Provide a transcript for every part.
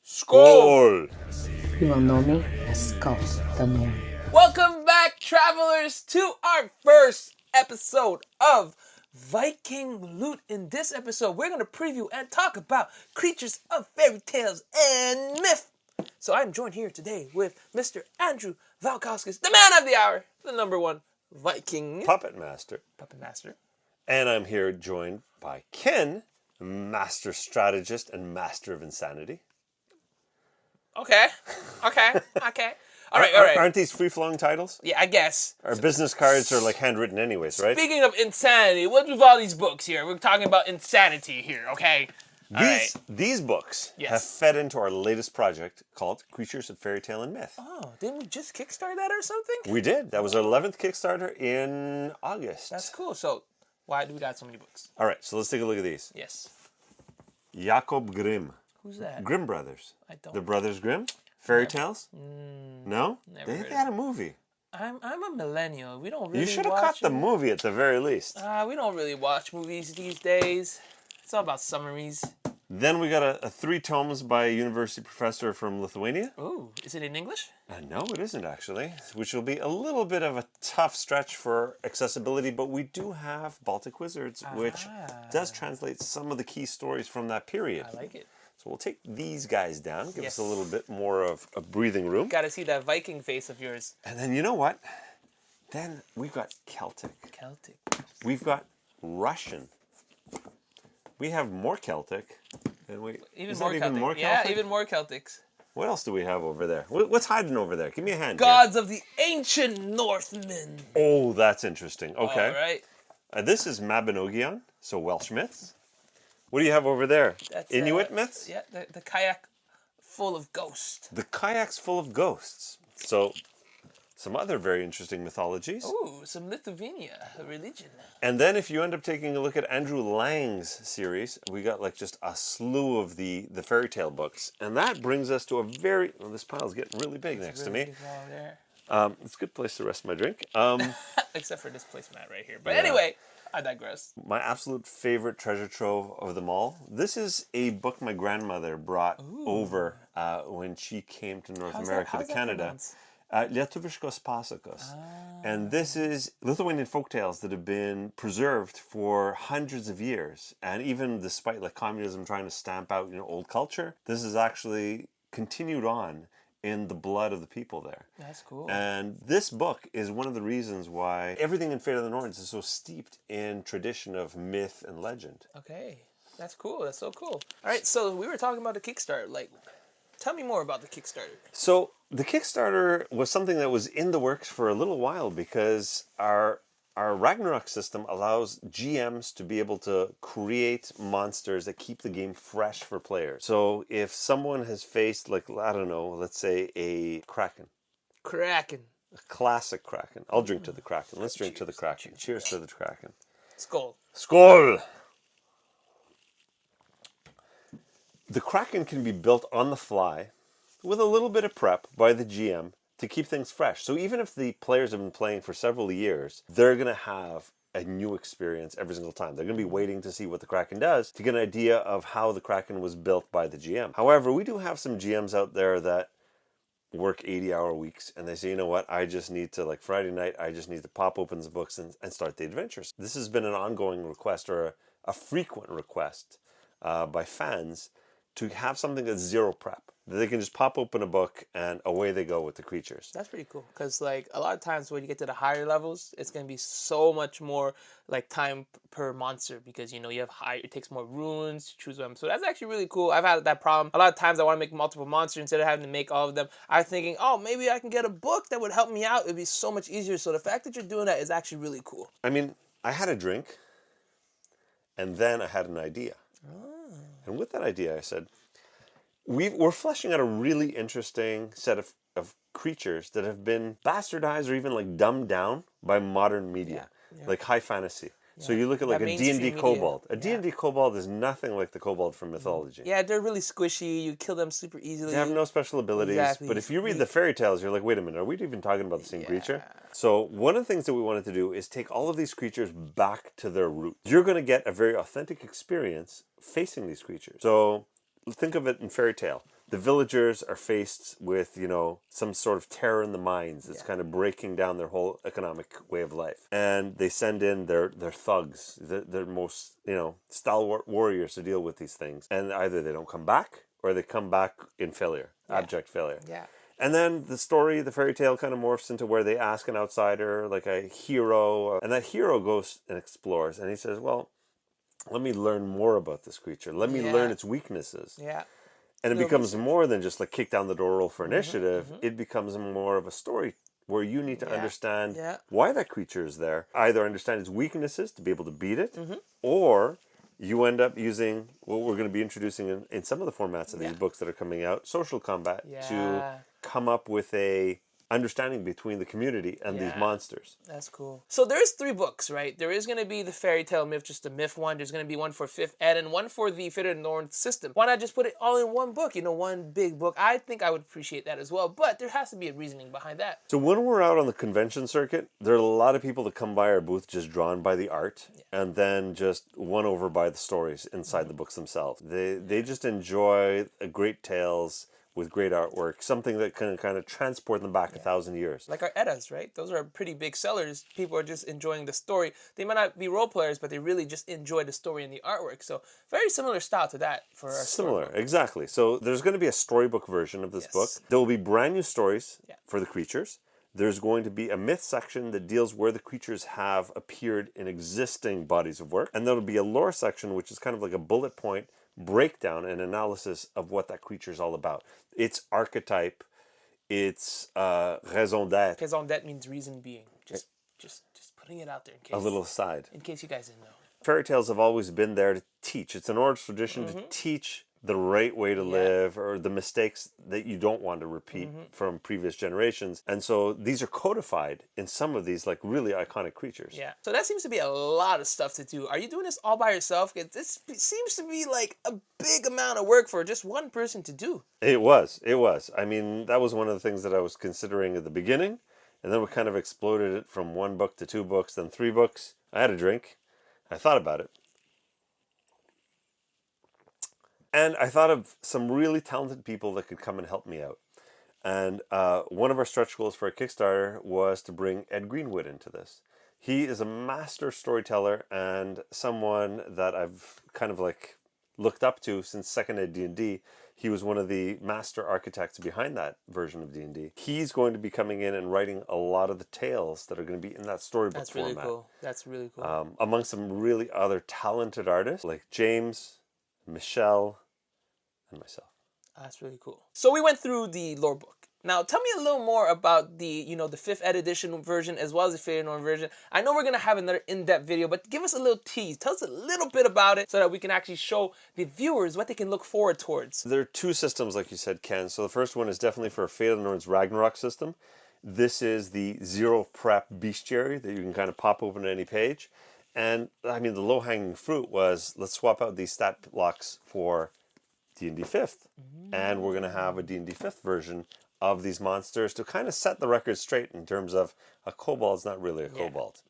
Skål! You will know me as Skull the Norn. Welcome back, travelers, to our first episode of Viking Loot. In this episode, we're going to preview and talk about creatures of fairy tales and myth. So I'm joined here today with Mr. Andrew Valkowskis, the man of the hour, the number one Viking Puppet Master. puppet master. And I'm here joined by Ken, Master Strategist and Master of Insanity. Okay. All right. Aren't these free-flowing titles? Yeah, I guess. Our business cards are like handwritten anyways, right? Speaking of insanity, what's with all these books here? We're talking about insanity here, okay? These books Yes. have fed into our latest project called Creatures of Fairy Tale and Myth. Oh, didn't we just kickstart that or something? We did. That was our 11th Kickstarter in August. That's cool. So, why do we got so many books? All right, so let's take a look at these. Yes. Jacob Grimm. Who's that? Grimm Brothers. I don't. The Brothers Grimm? Fairy tales? No? never They heard had a movie. I'm a millennial. We don't really You should have watch caught the them. movie at the very least. We don't really watch movies these days. It's all about summaries. Then we got a 3 tomes by a university professor from Lithuania. Ooh, is it in English? No, it isn't actually, which will be a little bit of a tough stretch for accessibility, but we do have Baltic Wizards, which does translate some of the key stories from that period. I like it. So we'll take these guys down, give Yes. us a little bit more of a breathing room. Gotta see that Viking face of yours. And then you know what? Then we've got Celtic. Celtic. We've got Russian. We have more Celtic. And Even more Celtic. Yeah, even more Celtics. What else do we have over there? What's hiding over there? Give me a hand. Gods of the ancient Northmen. Oh, that's interesting. Okay. All right. This is Mabinogion, so Welsh myths. What do you have over there? That's, Inuit myths? Yeah, the kayak full of ghosts. The kayak's full of ghosts. So, some other very interesting mythologies. Ooh, some Lithuania, a religion. And then if you end up taking a look at Andrew Lang's series, we got like just a slew of the fairy tale books. And that brings us to a very... Well, this pile's getting really big next to me. It's a good place to rest my drink. Except for this placemat right here. But anyway, I digress. My absolute favorite treasure trove of them all. This is a book my grandmother brought over when she came to North America to Canada. Lietuviškos pasakos. And this is Lithuanian folktales that have been preserved for hundreds of years. And even despite like communism trying to stamp out old culture, this is actually continued on in the blood of the people there. That's cool. And this book is one of the reasons why everything in Fate of the Norns is so steeped in tradition of myth and legend. Okay. That's cool. That's so cool. All right, so we were talking about the Kickstarter. Like, tell me more about the Kickstarter. So the Kickstarter was something that was in the works for a little while because our Ragnarok system allows GMs to be able to create monsters that keep the game fresh for players. So if someone has faced, like, I don't know, let's say a Kraken. Kraken. A classic Kraken. I'll drink to the Kraken. Let's drink to the Kraken. Cheers to the Kraken. Skål. Skål! The Kraken can be built on the fly with a little bit of prep by the GM to keep things fresh. So even if the players have been playing for several years, they're going to have a new experience every single time. They're going to be waiting to see what the Kraken does to get an idea of how the Kraken was built by the GM. However, we do have some GMs out there that work 80-hour weeks and they say, you know what, I just need to, like Friday night, I just need to pop open the books and start the adventures. This has been an ongoing request or a frequent request by fans to have something that's zero prep. They can just pop open a book and away they go with the creatures. That's pretty cool. Because, like, a lot of times when you get to the higher levels, it's going to be so much more, like, time per monster. Because, you have it takes more runes to choose them. So that's actually really cool. I've had that problem. A lot of times I want to make multiple monsters instead of having to make all of them. I'm thinking, oh, maybe I can get a book that would help me out. It would be so much easier. So the fact that you're doing that is actually really cool. I mean, I had a drink and then I had an idea. And with that idea, I said, we're fleshing out a really interesting set of creatures that have been bastardized or even like dumbed down by modern media, like high fantasy. So you look at like a D&D kobold. A D&D kobold is nothing like the kobold from mythology. Yeah, they're really squishy. You kill them super easily. They have no special abilities. Exactly. But if you read the fairy tales, you're like, wait a minute, are we even talking about the same creature? So one of the things that we wanted to do is take all of these creatures back to their roots. You're going to get a very authentic experience facing these creatures. So think of it in fairy tale. the villagers are faced with, some sort of terror in the mines. It's kind of breaking down their whole economic way of life. And they send in their thugs, their most, stalwart warriors to deal with these things. And either they don't come back or they come back in failure, abject failure. Yeah. And then the story, the fairy tale kind of morphs into where they ask an outsider, like a hero. And that hero goes and explores. And he says, well, let me learn more about this creature. Let me learn its weaknesses. Yeah. And it becomes more than just like kick down the door, roll for initiative. It becomes more of a story where you need to understand why that creature is there. Either understand its weaknesses to be able to beat it, or you end up using what we're going to be introducing in some of the formats of these books that are coming out, social combat, to come up with a understanding between the community and these monsters. That's cool. So there's 3 books, right? There is going to be the fairy tale myth, just the myth one. There's going to be one for 5th ed and one for the Fitted Norns system. Why not just put it all in one book, one big book? I think I would appreciate that as well, but there has to be a reasoning behind that. So when we're out on the convention circuit, there are a lot of people that come by our booth just drawn by the art and then just won over by the stories inside the books themselves. They just enjoy great tales with great artwork, something that can kind of transport them back 1,000 years. Like our Eddas, right? Those are pretty big sellers. People are just enjoying the story. They might not be role players, but they really just enjoy the story and the artwork. So very similar style to that for our Similar, exactly. So there's going to be a storybook version of this book. There will be brand new stories for the creatures. There's going to be a myth section that deals where the creatures have appeared in existing bodies of work. And there'll be a lore section, which is kind of like a bullet point breakdown and analysis of what that creature is all about. Its archetype, its raison d'être. Raison d'être means reason being. Just putting it out there in case. A little aside. In case you guys didn't know. Fairy tales have always been there to teach. It's an oral tradition to teach the right way to live, or the mistakes that you don't want to repeat from previous generations. And so these are codified in some of these like really iconic creatures. Yeah. So that seems to be a lot of stuff to do. Are you doing this all by yourself? This seems to be like a big amount of work for just one person to do. It was. I mean, that was one of the things that I was considering at the beginning. And then we kind of exploded it from 1 book to 2 books, then 3 books. I had a drink. I thought about it. And I thought of some really talented people that could come and help me out. And one of our stretch goals for a Kickstarter was to bring Ed Greenwood into this. He is a master storyteller and someone that I've kind of like looked up to since 2nd ed D&D. He was one of the master architects behind that version of D&D. He's going to be coming in and writing a lot of the tales that are going to be in that storybook format. That's really cool. Among some really other talented artists like James, Michelle, and myself. That's really cool. So we went through the lore book. Now tell me a little more about the, the 5th ed edition version as well as the Fairy Norn version. I know we're going to have another in-depth video, but give us a little tease. Tell us a little bit about it so that we can actually show the viewers what they can look forward towards. There are 2 systems, like you said, Ken. So the first one is definitely for a Fate of the Norns Ragnarok system. This is the 0 prep bestiary that you can kind of pop open at any page. And I mean, the low-hanging fruit was, let's swap out these stat blocks for D&D 5th. And we're going to have a D&D 5th version of these monsters to kind of set the record straight in terms of a kobold's not really a kobold.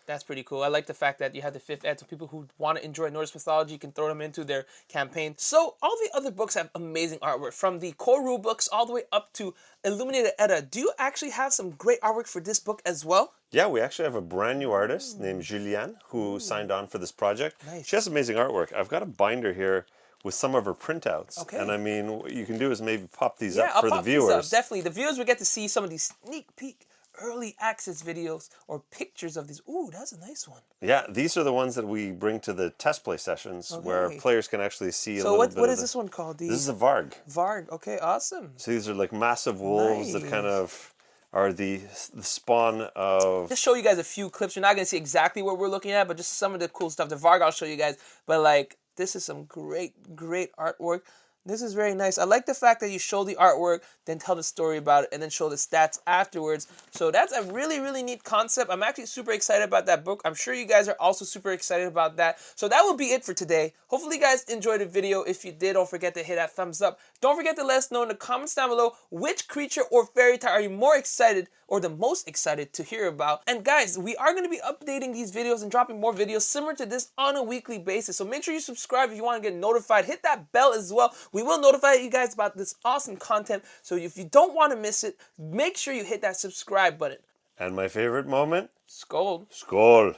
That's pretty cool. I like the fact that you have the 5th ed, so people who want to enjoy Norse mythology can throw them into their campaign. So all the other books have amazing artwork, from the core rule books all the way up to Illuminated Edda. Do you actually have some great artwork for this book as well? Yeah, we actually have a brand new artist named Julianne who signed on for this project. Nice. She has amazing artwork. I've got a binder here with some of her printouts. Okay. And I mean, what you can do is maybe pop these Yeah, up I'll for the pop these viewers. up. Definitely. The viewers will get to see some of these sneak peek early access videos or pictures of these. Ooh, that's a nice one. Yeah, these are the ones that we bring to the test play sessions where players can actually see a little bit what is this one called? This is a Varg. Varg. Okay, awesome. So these are like massive wolves that kind of are the spawn of... Just show you guys a few clips. You're not going to see exactly what we're looking at, but just some of the cool stuff. The Varg I'll show you guys. But like, this is some great artwork. This is very nice. I like the fact that you show the artwork, then tell the story about it, and then show the stats afterwards. So that's a really neat concept. I'm actually super excited about that book. I'm sure you guys are also super excited about that. So that will be it for today. Hopefully you guys enjoyed the video. If you did, don't forget to hit that thumbs up. Don't forget to let us know in the comments down below which creature or fairy tale are you more excited or the most excited to hear about. And guys, we are going to be updating these videos and dropping more videos similar to this on a weekly basis. So make sure you subscribe if you want to get notified. Hit that bell as well. We will notify you guys about this awesome content. So if you don't want to miss it, make sure you hit that subscribe button. And my favorite moment? Skål. Skål.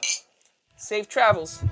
Safe travels.